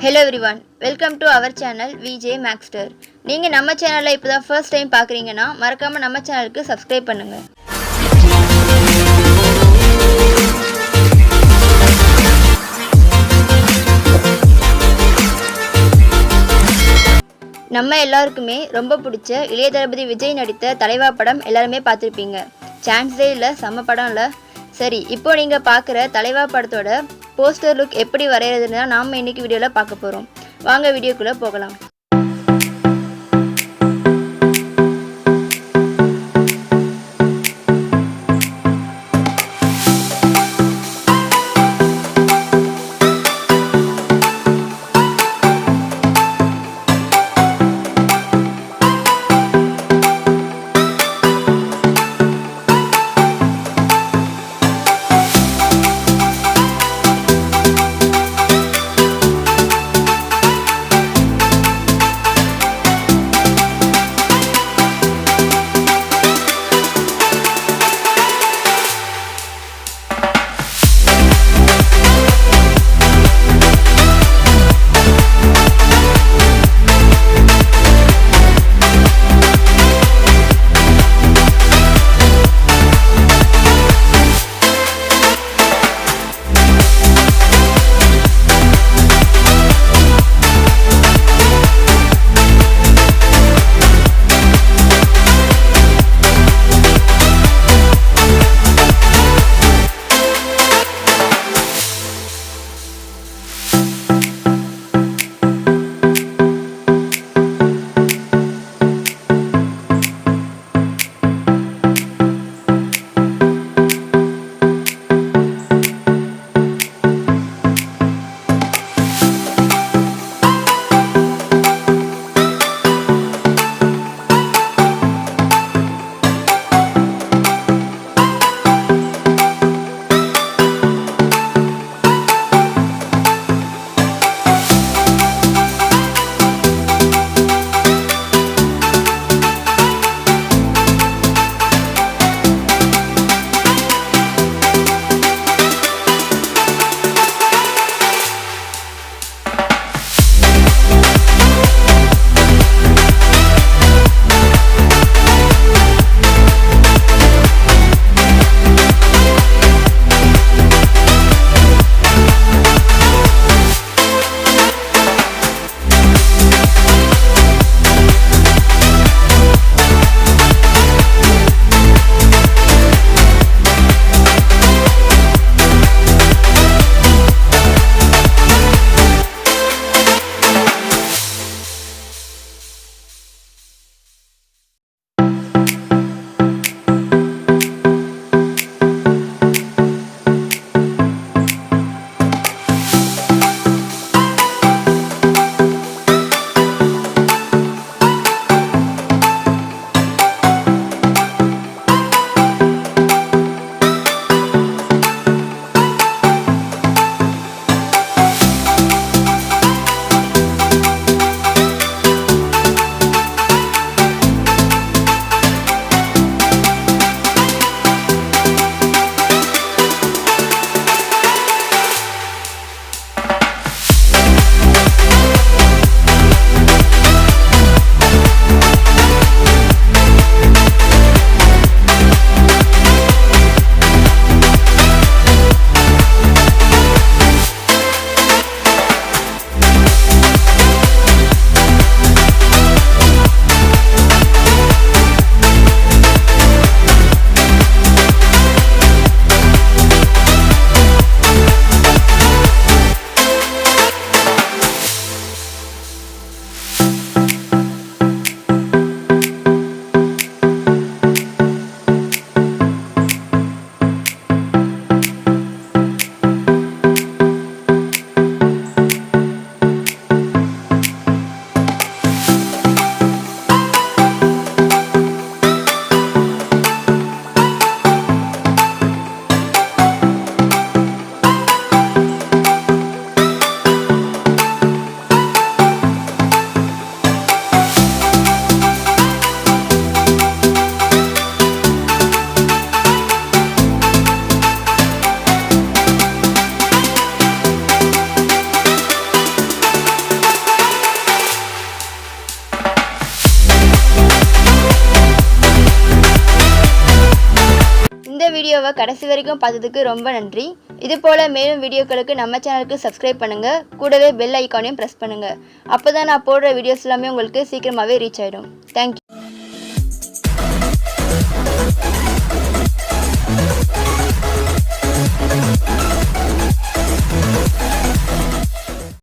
Hello everyone, welcome to our channel Vijay Mathsster. நீங்க நம்ம சேனலை இப்போதான் first time பார்க்கறீங்கனா மறக்காம நம்ம சேனலுக்கு subscribe பண்ணுங்க. நம்ம எல்லாருக்குமே ரொம்ப பிடிச்ச இளைய தளபதி விஜய் நடித்த தலைவா படம் எல்லாரும் பார்த்திருப்பீங்க. சான்ஸே இல்ல, செம படம் இல்ல. சரி, இப்போ நீங்க பார்க்குற தலைவா படத்தோட போஸ்டர் லுக் எப்படி வரையறதுன்னு நாம இன்னைக்கு வீடியோல பார்க்க போறோம். வாங்க வீடியோக்குள்ள போகலாம். வீடியோவை கடைசி வரைக்கும் பார்த்ததுக்கு ரொம்ப நன்றி. இது போல் மேலும் வீடியோக்களுக்கு நம்ம சேனலுக்கு சப்ஸ்கிரைப் பண்ணுங்கள். கூடவே பெல் ஐக்கானையும் ப்ரெஸ் பண்ணுங்கள். அப்போ தான் நான் போடுற வீடியோஸ் எல்லாமே உங்களுக்கு சீக்கிரமாகவே ரீச் ஆகிடும். தேங்க்யூ.